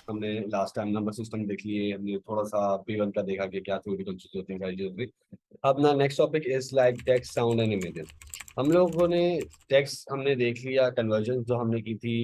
हमने last time number system देख लिए, हमने थोड़ा सा P1 का देखा कि क्या थ्योरेटिकल चीजें होती हैं, सारी चीजें होती हैं। अब ना next topic is like text sound and images. हम लोगों ने टेक्स्ट हमने देख लिया, कन्वर्जन जो हमने की थी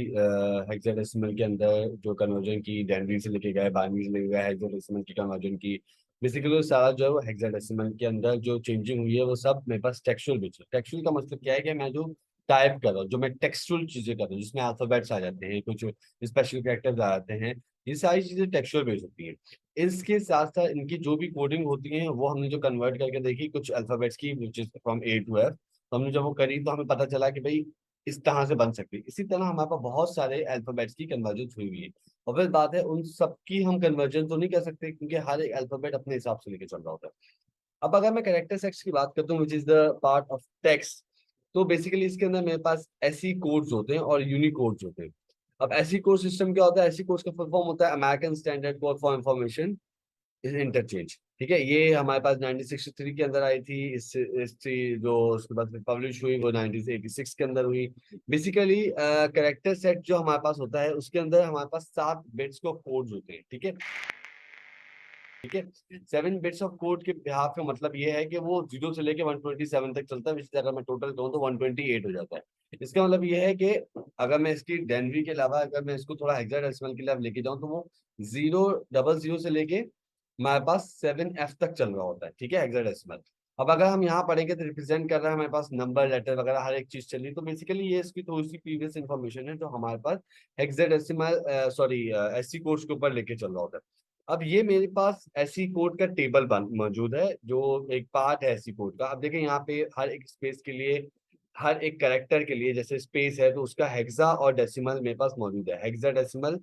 हेक्साडेसिमल के अंदर, जो कन्वर्जन की डेनरी से लेके गए बाइनरी से लेके गए हेक्साडेसिमल की कन्वर्जन की। बेसिकली सारा जो है वो हेक्साडेसिमल के अंदर जो चेंजिंग हुई है वो सब मेरे पास टेक्सचुअल बिट है। टेक्सचुअल का मतलब क्या है कि मैं जो टाइप कर रहा हूँ, जो मैं टेक्सचुअल चीजें कर रहा हूँ, जिसमें अल्फाबेट्स आ जाते हैं, कुछ स्पेशल कैरेक्टर्स आ जाते हैं, ये सारी चीजें टेक्सचुअल बेस्ड होती हैं। इसके साथ साथ इनकी जो भी कोडिंग होती है वो हमने जो कन्वर्ट करके देखी कुछ अल्फाबेट्स की, which is from A to F. तो हमने जब वो करी तो हमें पता चला कि भाई इस तरह से बन सकती है। इसी तरह हमारे पास बहुत सारे अल्फाबेट्स की कन्वर्जन हुई हुई है। और फिर बात है उन सबकी हम कन्वर्जन तो नहीं कर सकते क्योंकि हर एक अल्फाबेट अपने हिसाब से लेके चल रहा होता है। अब अगर मैं कैरेक्टर सेट्स की बात करता हूँ which is the part of text, तो बेसिकली इसके अंदर मेरे पास ऐसी कोड्स होते हैं और यूनिकोड्स होते हैं। अब ऐसी कोड सिस्टम क्या होता है? ऐसी कोड्स का फुल फॉर्म होता है American standard code for information interchange. ठीक है, ये हमारे पास 1963 के अंदर आई थी। इसकी जो उसके बाद पब्लिश हुई वो 1986 के अंदर हुई। बेसिकली कैरेक्टर सेट जो हमारे पास होता है उसके अंदर हमारे पास 7 बिट्स को कोड्स होते हैं। ठीक है, ठीक है। 7 बिट्स ऑफ कोड के बिहाफ का मतलब ये है कि वो 0 से लेके 127 तक चलता है, जिससे अगर मैं टोटल कहूँ तो 128 हो जाता है। इसका मतलब ये है कि अगर मैं इसकी डेनरी के अलावा अगर मैं इसको थोड़ा हेक्साडेसिमल के लिए लेके जाऊँ तो वो 000 से लेके हमारे पास 7F तक चल रहा होता है। ठीक है, हेक्साडेसिमल। अब अगर हम यहाँ पढ़ेंगे तो रिप्रेजेंट कर रहा है हमारे पास नंबर, लेटर वगैरह हर एक चीज चल रही है। तो बेसिकली ये इसकी थोड़ी सी प्रीवियस इन्फॉर्मेशन है जो हमारे पास हेक्साडेसिमल सॉरी एससी कोड्स के ऊपर लेके चल रहा होता है। अब ये मेरे पास एसी कोड का टेबल मौजूद है जो एक पार्ट है एसी कोड का। अब देखें यहाँ पे हर एक स्पेस के लिए, हर एक करेक्टर के लिए जैसे स्पेस है तो उसका हेक्सा और डेसिमल मेरे पास मौजूद है। हेक्सा डेसिमल,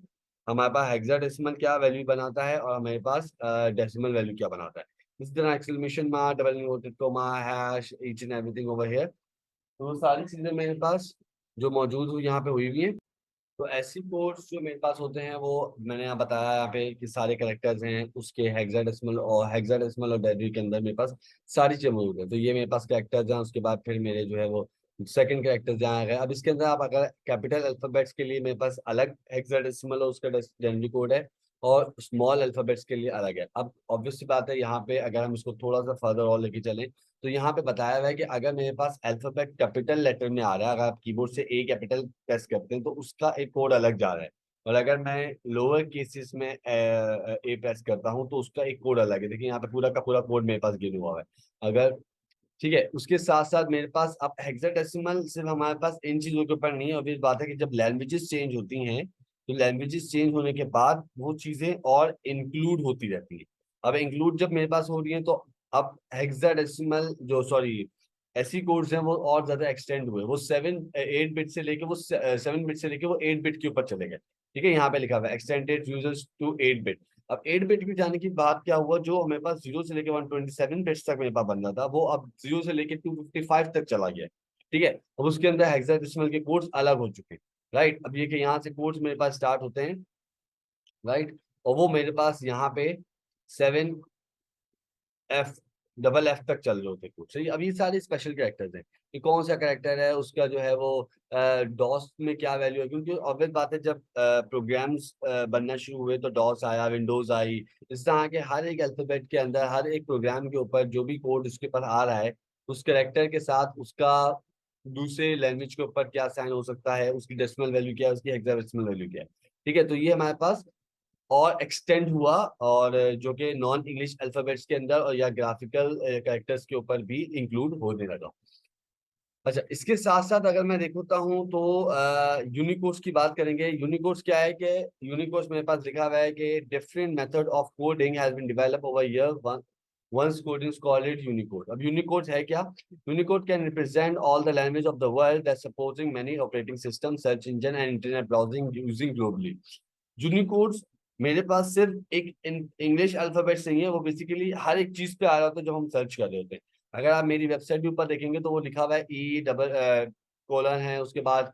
हमारे पास हेक्सा डेसिमल क्या वैल्यू बनाता है और हमारे पास डेसिमल वैल्यू क्या बनाता है। इसी तरह exclamation mark, double inverted coma, hash, each and everything over here. तो वो सारी चीजें मेरे पास जो मौजूद हुई यहाँ पे हुई हुई है। तो ऐसी कोड्स जो मेरे पास होते हैं वो मैंने यहाँ बताया यहाँ पे कि सारे करेक्टर्स हैं उसके हेक्साडेसिमल और डेडरी के अंदर मेरे पास सारी चीजें मौजूद है। तो ये मेरे पास करेक्टर्स हैं, उसके बाद फिर मेरे जो है वो सेकंड करेक्टर्स जहाँ आ गए। अब इसके अंदर आप अगर कैपिटल अल्फाबेट्स के लिए मेरे पास अलग हेक्साडेसिमल और उसका डेडरी कोड है, और स्मॉल अल्फाबेट्स के लिए अलग है। अब ऑब्वियस सी बात है यहाँ पे अगर हम इसको थोड़ा सा फर्दर और लेके चलें तो यहाँ पे बताया हुआ है कि अगर मेरे पास अल्फाबेट कैपिटल लेटर में आ रहा है, अगर आप कीबोर्ड से ए कैपिटल प्रेस करते हैं तो उसका एक कोड अलग जा रहा है। और अगर मैं लोअर केसेस में ए प्रेस करता हूँ तो उसका एक कोड अलग है। देखिए यहाँ पे पूरा का पूरा कोड मेरे पास गिना हुआ है। अगर ठीक है, उसके साथ साथ मेरे पास अब हेक्साडेसिमल सिर्फ हमारे पास इन चीजों के ऊपर नहीं है। obvious बात है कि जब लैंग्वेजेस चेंज होती हैं तो लैंग्वेजेस चेंज होने के बाद वो चीजें और इंक्लूड होती रहती है। अब इंक्लूड जब मेरे पास हो रही है तो अब हेक्साडेसिमल जो सॉरी ऐसी कोड्स हैं वो और ज्यादा एक्सटेंड हुए। वो 7 8 बिट से लेके वो 7 बिट से लेके वो 8 बिट के ऊपर चले गए। ठीक है, यहाँ पे लिखा हुआ है एक्सटेंडेड यूजर्स टू 8 बिट। अब 8 बिट की जाने की बात क्या हुआ, जो हमारे पास 0 से लेके 127 बिट्स तक मेरे पास बन रहा था वो अब 0 से लेके 255 तक चला गया। ठीक है, अब उसके अंदर हेक्साडेसिमल के कोड्स अलग हो चुके हैं। राइट, अब ये कि यहाँ से कोड्स मेरे पास स्टार्ट होते हैं। राइट, और वो मेरे पास यहाँ पे 7F डबल एफ तक चल रहे होते कुछ सही। अब ये सारे स्पेशल कैरेक्टर्स हैं कि कौन सा कैरेक्टर है उसका जो है वो डॉस में क्या वैल्यू है। क्योंकि ऑब्वियस बात है जब प्रोग्राम्स बनना शुरू हुए तो डॉस आया, विंडोज आई। इस तरह के हर एक अल्फाबेट के अंदर हर एक प्रोग्राम के ऊपर जो भी कोड उसके ऊपर आ रहा है उस कैरेक्टर के साथ उसका दूसरे लैंग्वेज के ऊपर क्या साइन हो सकता है, उसकी डेसिमल वैल्यू क्या है, उसकी हेक्साडेसिमल वैल्यू क्या है। ठीक है, तो ये हमारे पास और एक्सटेंड हुआ, और जो कि नॉन इंग्लिश अल्फाबेट्स के अंदर और या ग्राफिकल कैरेक्टर्स के ऊपर भी इंक्लूड होने लगा। अच्छा, इसके साथ साथ अगर मैं देखता हूँ तो यूनिकोड्स की बात करेंगे। यूनिकोड्स क्या है कि यूनिकोड्स मेरे पास लिखा हुआ है कि different method of coding has been developed over year, once coding is called it Unicode। अब यूनिकोड है क्या? Unicode can represent all the language of the world that supporting many operating system, search engine and internet browsing using globally. Unicodes मेरे पास सिर्फ एक English alphabets नहीं है, वो बेसिकली हर एक चीज पे आ रहा होता है जो हम सर्च कर रहे होते हैं। अगर आप मेरी वेबसाइट के ऊपर देखेंगे तो वो लिखा हुआ है ई डबल कोलन है, उसके बाद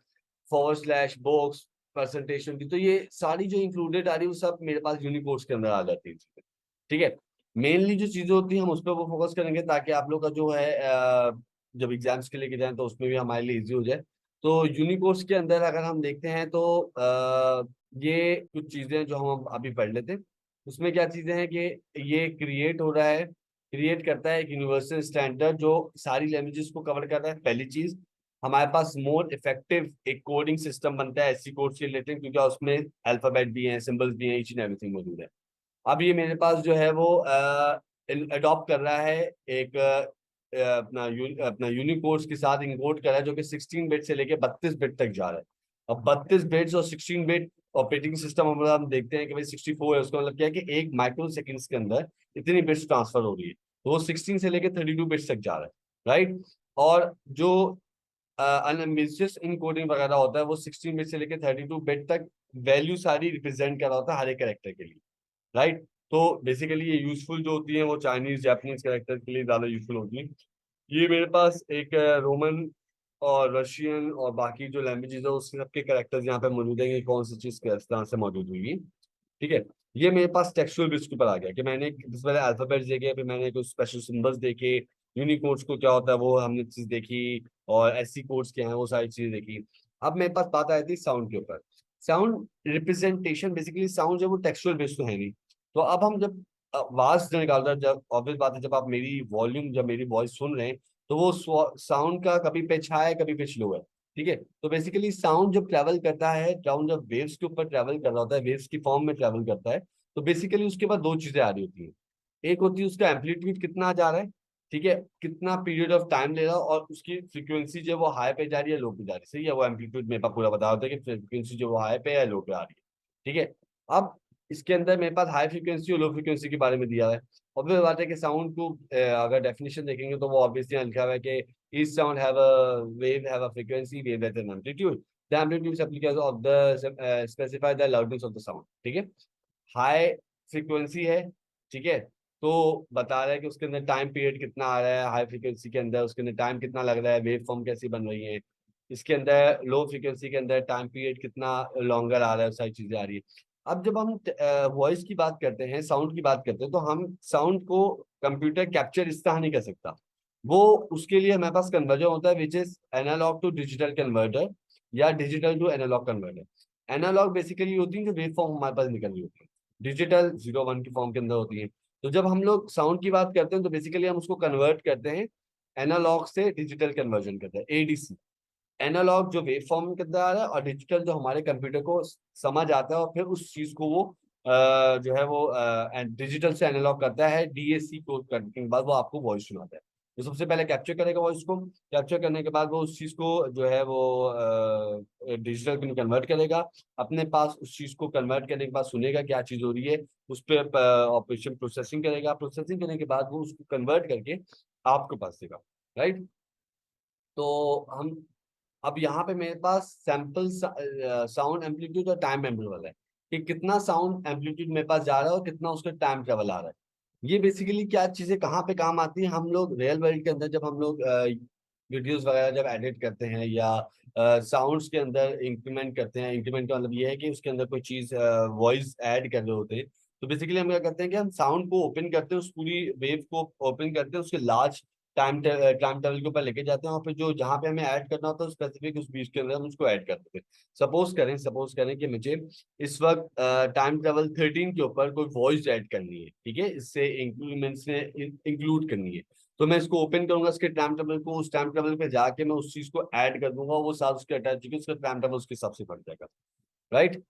फॉरवर्ड स्लैश बॉक्स परसेंटेशन की। तो ये सारी जो इंक्लूडेड आ रही है वो सब मेरे पास यूनिकोड्स के अंदर आ जाती है चीजें। ठीक है, मेनली जो चीजें होती हैं हम उस पर वो फोकस करेंगे ताकि आप लोग का जो है जब एग्जाम्स के लिए जाए तो उसमें भी हमारे लिए इजी हो जाए। तो यूनिकोड्स के अंदर अगर हम देखते हैं तो ये कुछ चीजें जो हम अभी पढ़ लेते हैं, उसमें क्या चीजें हैं कि ये क्रिएट हो रहा है, क्रिएट करता है एक यूनिवर्सल स्टैंडर्ड जो सारी लैंग्वेजेस को कवर कर रहा है। पहली चीज, हमारे पास मोर इफेक्टिव एक कोडिंग सिस्टम बनता है एससी कोड से रिलेटेड, क्योंकि उसमें अल्फाबेट भी हैं, सिंबल्स भी हैं, ईच एंड एवरीथिंग मौजूद है। अब ये मेरे पास जो है वो अडॉप्ट कर रहा है एक अपना यूनिकोड्स के साथ इनकोड कर रहा है, जो कि 16 बिट से लेके 32 बिट तक जा रहा है। अब 32 बिट्स और 16 बिट ऑपरेटिंग सिस्टम हम देखते हैं कि भाई 64 है, उसका मतलब क्या है कि एक माइक्रो सेकेंड्स के अंदर इतनी बिट्स ट्रांसफर हो रही है। तो वो 16 से लेके 32 बिट्स तक जा रहा है, राइट। और जो अनएम्बिशियस इनकोडिंग वगैरह होता है वो 16 बिट से लेके 32 बिट तक वैल्यू सारी रिप्रेजेंट कर रहा होता है हर एक कैरेक्टर के लिए, राइट। तो बेसिकली ये यूजफुल जो होती है वो चाइनीज जापानीज कैरेक्टर के लिए ज्यादा यूजफुल होती है। ये मेरे पास एक रोमन और रशियन और बाकी जो लैंग्वेजेस है उसके सबके कैरेक्टर्स यहाँ पे मौजूद है कि कौन सी चीज किस तरह से मौजूद हुई, ठीक है। ये मेरे पास टेक्सचुअल बेस के ऊपर आ गया कि मैंने सबसे पहले अल्फाबेट्स देखे, फिर मैंने कुछ स्पेशल सिंबल्स देखे, यूनिकोड्स को क्या होता है वो हमने चीज देखी, और एससी कोड्स क्या है वो सारी चीजें देखी। अब मेरे पास बात आई थी साउंड के ऊपर। साउंड रिप्रेजेंटेशन, बेसिकली साउंड जो वो टेक्सचुअल बेस तो है नहीं। तो अब हम जब आवाज निकाल रहे हैं, जब ऑब्वियस बात है जब आप मेरी वॉल्यूम, जब मेरी वॉइस सुन रहे हैं, तो वो साउंड का कभी पिच हाई है कभी पिच लो है, ठीक है। तो बेसिकली साउंड जब ट्रैवल करता है, साउंड जब वेव्स के ऊपर ट्रैवल कर रहा होता है, वेव्स की फॉर्म में ट्रैवल करता है, तो बेसिकली उसके बाद दो चीजें आ रही होती हैं। एक होती है उसका एम्पलीट्यूड कितना जा रहा है, ठीक है, कितना पीरियड ऑफ टाइम ले रहा है, और उसकी फ्रीक्वेंसी जो है वो हाई पे जा रही है लो पे जा रही है, सही है। वो एम्पलीट्यूड मेरे पास पूरा बता होता है कि फ्रीक्वेंसी जो वो हाई पे है लो पे आ रही है, ठीक है। अब इसके अंदर मेरे पास हाई फ्रीक्वेंसी और लो फ्रीक्वेंसी के बारे में दिया है। ऑब्वियस बात है कि साउंड को अगर डेफिनेशन देखेंगे तो वो ऑब्वियसली यहाँ लिखा हुआ है कि each sound have a wave have a frequency wave has an amplitude, the amplitude is application of the specify the loudness of the sound, ठीक है। हाई फ्रीक्वेंसी है, ठीक है, तो बता रहा है कि उसके अंदर टाइम पीरियड कितना आ रहा है, हाई फ्रीक्वेंसी के अंदर उसके अंदर टाइम कितना लग रहा है, वेव फॉर्म कैसी बन रही है। इसके अंदर लो फ्रीक्वेंसी के अंदर टाइम पीरियड कितना लॉन्गर आ रहा है, सारी चीजें आ रही है। अब जब हम वॉइस की बात करते हैं, साउंड की बात करते हैं, तो हम साउंड को कंप्यूटर कैप्चर इस तरह नहीं कर सकता। वो उसके लिए हमारे पास कन्वर्जन होता है which is analogue to digital converter या digital to analogue converter. Analogue basically होती है जो वेव फॉर्म हमारे पास निकल रही होती है, डिजिटल 0 1 की फॉर्म के अंदर होती है। तो जब हम लोग साउंड की बात करते हैं तो बेसिकली हम उसको कन्वर्ट करते हैं, एनालॉग से डिजिटल कन्वर्जन करते हैं, एडीसी। एनालॉग जो वेव फॉर्म के अंदर आ रहा है, और डिजिटल जो हमारे कंप्यूटर को समझ आता है और फिर उस चीज को वो जो है वो डिजिटल से एनालॉग करता है, डीएसी को करने के बाद वो आपको वॉइस सुनाता है। तो सबसे पहले कैप्चर करेगा वॉइस को, कैप्चर करने के बाद वो उस चीज को जो है वो डिजिटल में कन्वर्ट करेगा अपने पास। उस चीज को कन्वर्ट करने के बाद सुनेगा क्या चीज हो रही है, उस पर ऑपरेशन प्रोसेसिंग करेगा, प्रोसेसिंग करने के बाद वो उसको कन्वर्ट करके आपके पास देगा, राइट। तो हम अब यहाँ पे मेरे पास सैंपल साउंड एम्पलीट्यूड और टाइम एम्पलीट्यूड है कि कितना साउंड एम्पलीट्यूड मेरे पास जा रहा है और कितना उसका टाइम ट्रेवल आ रहा है। ये बेसिकली क्या चीजें कहाँ पे काम आती है, हम लोग रियल वर्ल्ड के अंदर जब हम लोग वीडियोस वगैरह जब एडिट करते हैं या साउंड्स के अंदर इंक्रीमेंट करते हैं। इंक्रीमेंट का मतलब ये है कि उसके अंदर कोई चीज वॉइस ऐड कर रहे होते हैं। तो बेसिकली हम क्या करते हैं कि हम साउंड को ओपन करते हैं, उस पूरी वेव को ओपन करते हैं, उसके लार्ज टाइम टेबल के ऊपर लेके जाते हैं, और फिर जो जहाँ पे हमें ऐड करना होता है स्पेसिफिक उस बीच के अंदर हम उसको ऐड कर देते हैं। सपोज करें कि मुझे इस वक्त टाइम टेबल 13 के ऊपर कोई वॉइस ऐड करनी है, ठीक है, इससे इंक्लूमेंट्स में इंक्लूड करनी है। तो मैं इसको ओपन करूंगा, इसके टाइम टेबल को, उस टाइम टेबल पे जाके मैं उस चीज को ऐड कर दूंगा, वो साथ उसके अटैच होकर उसका टाइम टेबल उसके हिसाब से बढ़ जाएगा, राइट।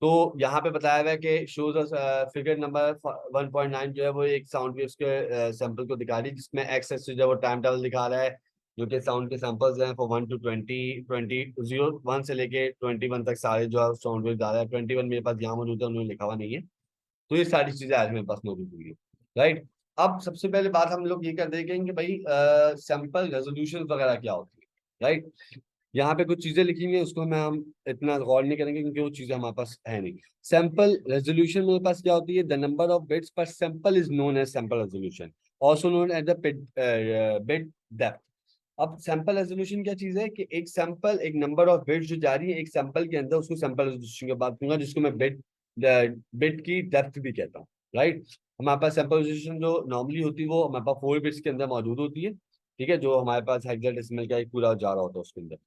तो यहाँ पे बताया हुआ है कि शोज फिगर नंबर 1.9 जो है वो एक साउंड वेव्स के सैंपल को दिखा रही है, जिसमें एक्स एक्सिस जो है वो टाइम टेबल दिखा रहा है, जो कि साउंड के सैंपल्स हैं फॉर 1 to 20, 1 से लेके 21 तक सारे जो है साउंड वेव आ रहा है। 21 मेरे पास यहाँ मौजूद है, उन्होंने लिखा हुआ नहीं है। तो ये सारी चीजें आज मेरे पास मौजूद हुई है, राइट। अब सबसे पहले बात हम लोग ये कर देखेंगे कि भाई सैंपल रेजोल्यूशन वगैरह क्या होती है, राइट। यहाँ पे कुछ चीजें लिखी हुई है, उसको हम इतना गौर नहीं करेंगे क्योंकि वो चीजें हमारे पास है नहीं। सैंपल रेजोल्यूशन मेरे पास क्या होती है, the number of bits per sample is known as sample resolution, also known as the bit depth. अब सैंपल रेजोल्यूशन क्या चीज है कि एक सैंपल, एक नंबर ऑफ बिट्स जो जा रही है एक सैंपल के अंदर, उसको सैंपल रेजोल्यूशन की बात करूंगा, जिसको मैं बिट बिट की डेप्थ भी कहता हूँ, राइट। हमारे पास सैंपल रेजोल्यूशन जो नॉर्मली होती है वो हमारे पास 4 बिट्स के अंदर मौजूद होती है, ठीक है, जो हमारे पास हेक्साडेसिमल का एक पूरा जा रहा होता है उसके अंदर।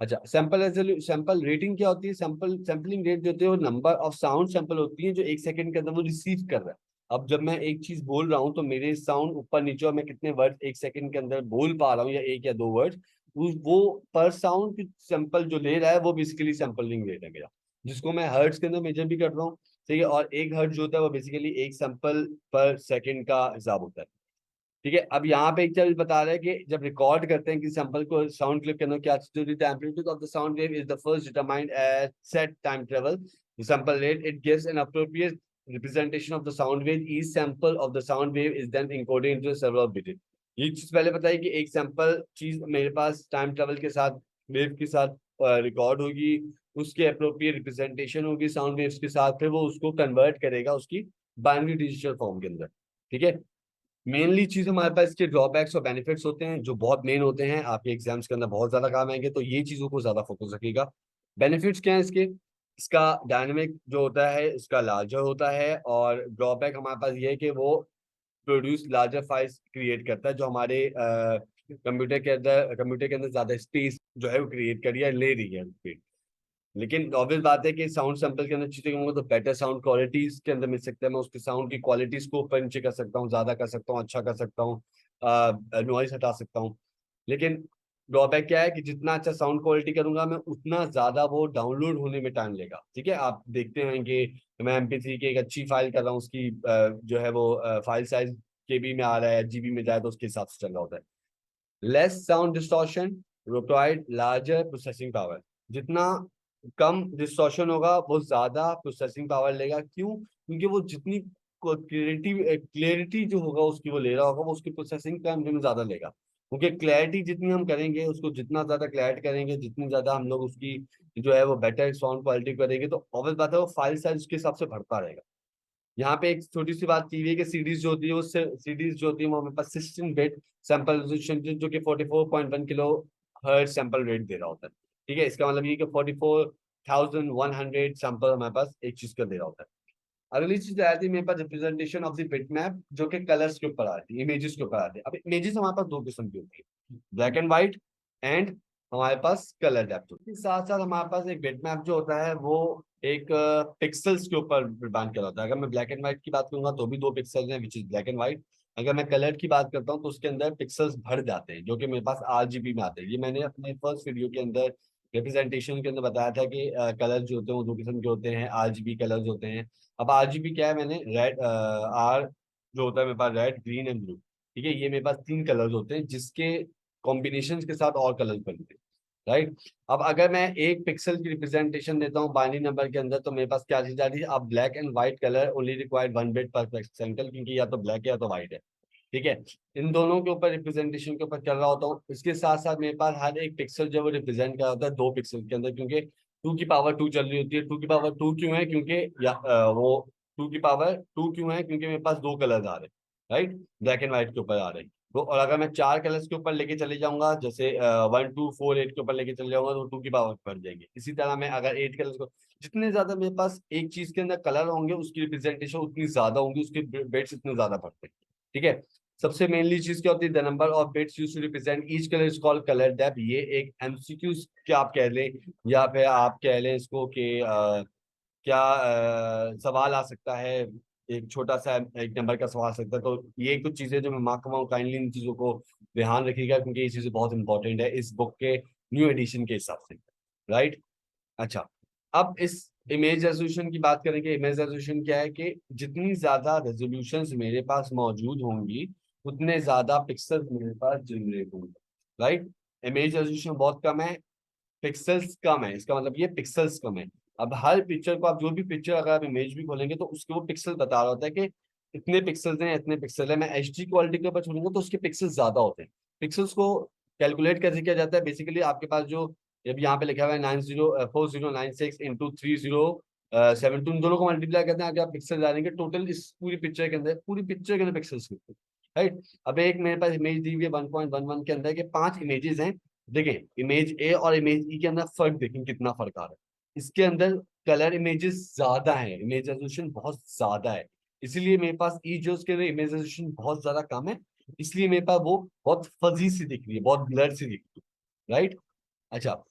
अच्छा, सैंपल रेटिंग क्या होती है? सैंपलिंग रेट जो होती है वो नंबर ऑफ साउंड सैंपल होती है जो एक सेकंड के अंदर वो रिसीव कर रहा है। अब जब मैं एक चीज बोल रहा हूँ तो मेरे साउंड ऊपर नीचे और मैं कितने वर्ड एक सेकंड के अंदर बोल पा रहा हूँ, या एक या दो वर्ड, वो पर साउंड की सैंपल जो ले रहा है वो बेसिकली सैंपलिंग रेट है मेरा, जिसको मैं हर्ट्ज के अंदर मेजर भी कर रहा हूँ। ठीक है, और एक हर्ट्ज जो होता है वो बेसिकली एक सैंपल पर सेकंड का हिसाब होता है। ठीक है, अब यहाँ पे एक चीज बता रहा है कि जब रिकॉर्ड करते हैं किसी सैंपल को, साउंड क्लिप के अंदर क्या चीज होती है? The amplitude of the sound wave is the first determined at set time travel the sample rate, it gives an appropriate representation of the sound wave, each sample of the sound wave is then encoded into several bits. ये चीज पहले बताई कि एक sample चीज मेरे पास time travel के साथ वेव के साथ रिकॉर्ड होगी, उसके अप्रोप्रिएट रिप्रेजेंटेशन होगी साउंड वेव्स के साथ, फिर वो उसको कन्वर्ट करेगा उसकी बाइनरी डिजिटल फॉर्म के अंदर। ठीक है, मेनली चीज हमारे पास इसके ड्रॉबैक्स और बेनिफिट्स होते हैं जो बहुत मेन होते हैं, आपके एग्जाम्स के अंदर बहुत ज्यादा काम आएंगे, तो ये चीजों को ज्यादा फोकस रखिएगा। बेनिफिट्स क्या है इसके? इसका डायनेमिक जो होता है इसका लार्जर होता है, और ड्रॉबैक हमारे पास ये है कि वो प्रोड्यूस लार्जर फाइल्स क्रिएट करता है जो हमारे कंप्यूटर के अंदर ज्यादा स्पेस जो है वो क्रिएट कर रही है, ले रही है स्पीड। लेकिन ऑब्वियस बात है कि साउंड सैंपल के अंदर चीजें होंगे तो बेटर साउंड क्वालिटीज के अंदर मिल सकता है, मैं उसके साउंड की क्वालिटीज को ऊपर नीचे कर सकता हूँ, ज्यादा कर सकता हूँ, अच्छा कर सकता हूँ, नॉइस हटा सकता हूँ। लेकिन ड्रॉबैक क्या है कि जितना अच्छा साउंड क्वालिटी करूंगा मैं उतना ज्यादा वो डाउनलोड होने में टाइम लेगा। ठीक है, आप देखते हैं कि मैं MP3 की एक अच्छी फाइल कर रहा हूँ, उसकी जो है वो फाइल साइज KB में आ रहा है, GB में जाए तो उसके हिसाब से चल रहा होता है। Less sound distortion required larger processing power, जितना कम डिस्टॉर्शन होगा वो ज्यादा प्रोसेसिंग पावर लेगा। क्यों? क्योंकि वो जितनी क्लियरिटी जो होगा उसकी वो ले रहा होगा, वो उसकी प्रोसेसिंग टाइम जो ज्यादा लेगा, क्योंकि क्लैरिटी जितनी हम करेंगे उसको, जितना ज्यादा क्लैरिटी करेंगे, जितनी ज्यादा हम लोग उसकी जो है वो बेटर साउंड क्वालिटी करेंगे, तो ऑब्वियस बात है वो फाइल साइज उसके हिसाब से बढ़ता रहेगा। यहाँ पे एक छोटी सी बात की हुई है कि सीडीज जो होती है उससे सीडीज जो होती है वो हमें पास 16 बिट सैंपल रेजोल्यूशन जो कि 44.1 किलो हर्ट्ज सैंपल रेट दे रहा होता है। ठीक है, इसका मतलब ये कि 44,100 सैंपल हमारे पास एक चीज का दे रहा होता है। अगली चीज आती है मेरे पास representation of the bit map, जो कि कलर्स के ऊपर आती है, इमेजेस के ऊपर आती है। अब इमेजेस हमारे पास दो किस्म की होती है, ब्लैक एंड व्हाइट एंड हमारे पास कलर डेप्थ होती है। साथ साथ हमारे पास एक बिट मैप जो होता है वो एक पिक्सल्स के ऊपर डिपेंड कर होता है। अगर मैं ब्लैक एंड व्हाइट की बात करूंगा तो भी दो पिक्सल्स हैं which is black and white. अगर मैं कलर की बात करता हूँ तो उसके अंदर पिक्सल्स भर जाते हैं जो कि मेरे पास RGB में आते हैं। ये मैंने अपने फर्स्ट वीडियो के अंदर रिप्रेजेंटेशन के अंदर बताया था कि कलर जो होते हैं वो दो किस्म के होते हैं, RGB कलर्स होते हैं। अब RGB क्या है? मैंने रेड आर जो होता है मेरे पास रेड ग्रीन एंड ब्लू। ठीक है, ये मेरे पास तीन कलर्स होते हैं जिसके कॉम्बिनेशन के साथ और कलर्स बनते हैं। राइट, अब अगर मैं एक पिक्सल की रिप्रेजेंटेशन देता हूँ बाइनरी नंबर के अंदर तो मेरे पास क्या चीज आ रही है? अब black and white colour only required 1 bit पर पिक्सल, क्योंकि या तो ब्लैक है या तो व्हाइट है। ठीक है, इन दोनों के ऊपर रिप्रेजेंटेशन के ऊपर चल रहा होता हूँ। इसके साथ साथ मेरे पास हर एक पिक्सल जो वो रिप्रेजेंट कर होता है दो पिक्सल के अंदर, क्योंकि 2 की पावर 2 चल रही होती है। 2 की पावर 2 क्यों है? क्योंकि वो 2 की पावर 2 क्यों है? क्योंकि मेरे पास दो कलर आ रहे हैं, राइट, ब्लैक एंड व्हाइट के ऊपर आ रहे हैं। तो और अगर मैं चार कलर्स के ऊपर लेके चले जाऊंगा, जैसे 1 2 4 8 के ऊपर लेके चले जाऊंगा तो 2 की पावर बढ़ जाएंगे। इसी तरह मैं अगर 8 कलर्स को, जितने ज्यादा मेरे पास एक चीज के अंदर कलर होंगे उसकी रिप्रेजेंटेशन उतनी ज्यादा होंगी, उसके बिट्स इतने ज्यादा बढ़ते हैं। ठीक है, सबसे मेनली चीज क्या होती है? The number of bits used to represent each colour is called colour depth. ये एक MCQ क्या आप कह लें, या फिर आप कह लें इसको कि क्या सवाल आ सकता है, एक छोटा सा एक नंबर का सवाल आ सकता है। तो ये कुछ चीजें जो मैं मार्क करवाऊँ, काइंडली इन चीजों को ध्यान रखिएगा क्योंकि ये चीजें बहुत इंपॉर्टेंट है इस बुक के न्यू एडिशन के हिसाब से। राइट, अच्छा, अब इस इमेज रेजोल्यूशन की बात करेंगे। इमेज रेजोल्यूशन क्या है कि जितनी ज्यादा रेजोल्यूशंस मेरे पास मौजूद होंगी उतने ज्यादा पिक्सल्स मेरे पास जनरेट होंगे। राइट, इमेज रेजोल्यूशन बहुत कम है, पिक्सल्स कम है, इसका मतलब ये पिक्सल्स कम है। अब हर पिक्चर को आप जो भी पिक्चर अगर आप इमेज भी खोलेंगे तो उसके वो पिक्सल बता रहा होता है कि इतने पिक्सल्स हैं, इतने पिक्सल है। मैं HD क्वालिटी के ऊपर छोड़ूंगा तो उसके पिक्सल्स ज्यादा होते हैं। पिक्सल्स को कैलकुलेट कैसे किया जाता है? बेसिकली आपके पास जो अब यहाँ पे लिखा हुआ है 904096 into 3072 दोनों को मल्टीप्लाई करते हैं, आगे आप पिक्सल डालेंगे टोटल इस पूरी पिक्चर के अंदर पिक्सल्स कितने। राइट, अब एक मेरे पास इमेज दी हुई है 1.11 के अंदर के 5 इमेजेस हैं। देखें इमेज ए और इमेज ई के अंदर फर्क देखें कितना फर्क आ रहा है। इसके अंदर कलर इमेजेस ज्यादा है, इमेज रेजोल्यूशन बहुत ज्यादा है, इसीलिए मेरे पास ई जो उसके अंदर इमेज रेजोल्यूशन बहुत ज्यादा कम है, इसलिए मेरे पास वो बहुत फजी सी दिख रही है, बहुत ब्लर सी दिख रही है। राइट, अच्छा,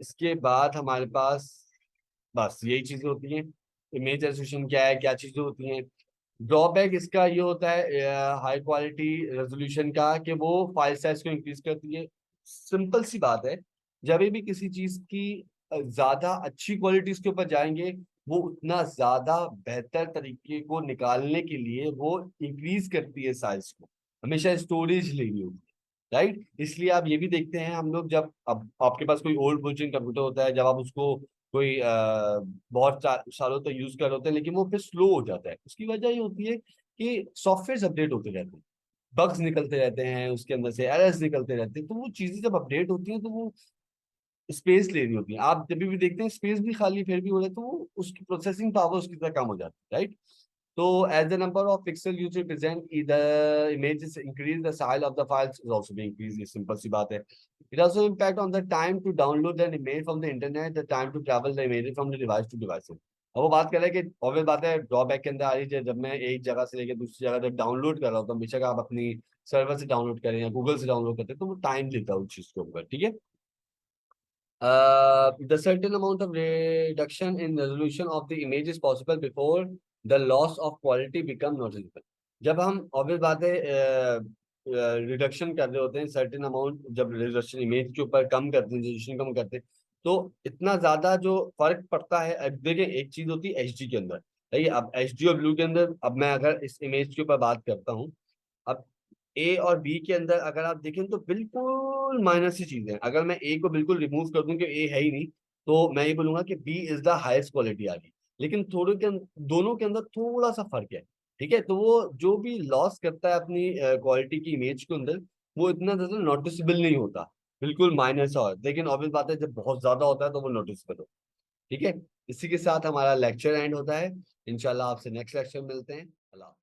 इसके बाद हमारे पास बस यही चीजें होती हैं। इमेज रेजोल्यूशन क्या है, क्या चीजें होती हैं। ड्रॉबैक इसका ये होता है हाई क्वालिटी रेजोल्यूशन का, कि वो फाइल साइज को इंक्रीज करती है। सिंपल सी बात है, जब भी किसी चीज की ज्यादा अच्छी क्वालिटीज के ऊपर जाएंगे, वो उतना ज्यादा बेहतर तरीके को निकालने के लिए वो इंक्रीज करती है साइज को। हमेशा स्टोरेज लेनी होती है, राइट। इसलिए आप ये भी देखते हैं हम लोग, जब अब आपके पास कोई ओल्ड वर्जन कंप्यूटर होता है, जब आप उसको कोई बहुत सालों तक यूज कर रहे होते हैं, लेकिन वो फिर स्लो हो जाता है। उसकी वजह ये होती है कि सॉफ्टवेयर अपडेट होते रहते हैं, बग्स निकलते रहते हैं, उसके अंदर से एरर्स निकलते रहते हैं। तो वो चीजें जब अपडेट होती हैं तो वो स्पेस ले रही होती है। आप जब भी देखते हैं स्पेस भी खाली फिर भी हो रहा है, तो वो उसकी प्रोसेसिंग पावर उसकी तरह कम हो जाती है, राइट। तो as the number of pixel used to present the images increase, the size of the files is also being increased. ये सिंपल सी बात है। It also impact on the time to download an image from the internet, the time to travel the image from the device to device. अब वो बात कर रहे हैं कि ऑब्वियस बात है, ड्रॉबैक के अंदर आ रही है, जब मैं एक जगह से लेकर दूसरी जगह जब डाउनलोड कर रहा हूँ, तो बेशक आप अपनी सर्वर से डाउनलोड करें या गूगल से डाउनलोड करते हैं, तो वो टाइम लेता है उस चीज के ऊपर, ठीक है। The certain amount of reduction in resolution of the image is possible before the loss of quality become noticeable. जब हम ऑब्वियस बात है रिडक्शन कर रहे होते हैं, सर्टेन अमाउंट जब रेजोल्यूशन इमेज के ऊपर कम करते हैं, रेजोल्यूशन कम करते हैं, तो इतना ज्यादा जो फर्क पड़ता है। अब देखिए, एक चीज होती है एचडी के अंदर, देखिए अब एचडी और ब्लू के अंदर, अब मैं अगर इस इमेज के ऊपर बात करता हूँ, अब ए और बी के अंदर अगर आप देखें तो बिल्कुल माइनर सी चीजें हैं। अगर मैं ए को बिल्कुल रिमूव कर दूं कि ए है ही नहीं, तो मैं ये बोलूंगा कि B is the highest quality आ गई। लेकिन थोड़े के दोनों के अंदर थोड़ा सा फर्क है, ठीक है। तो वो जो भी लॉस करता है अपनी क्वालिटी की इमेज के अंदर, वो इतना ज्यादा नोटिसेबल नहीं होता, बिल्कुल माइनर सा हो। लेकिन ऑब्वियस बात है, जब बहुत ज्यादा होता है तो वो नोटिसेबल हो, ठीक है। इसी के साथ हमारा लेक्चर एंड होता है। इंशाल्लाह आपसे नेक्स्ट लेक्चर में मिलते हैं। अल्लाह।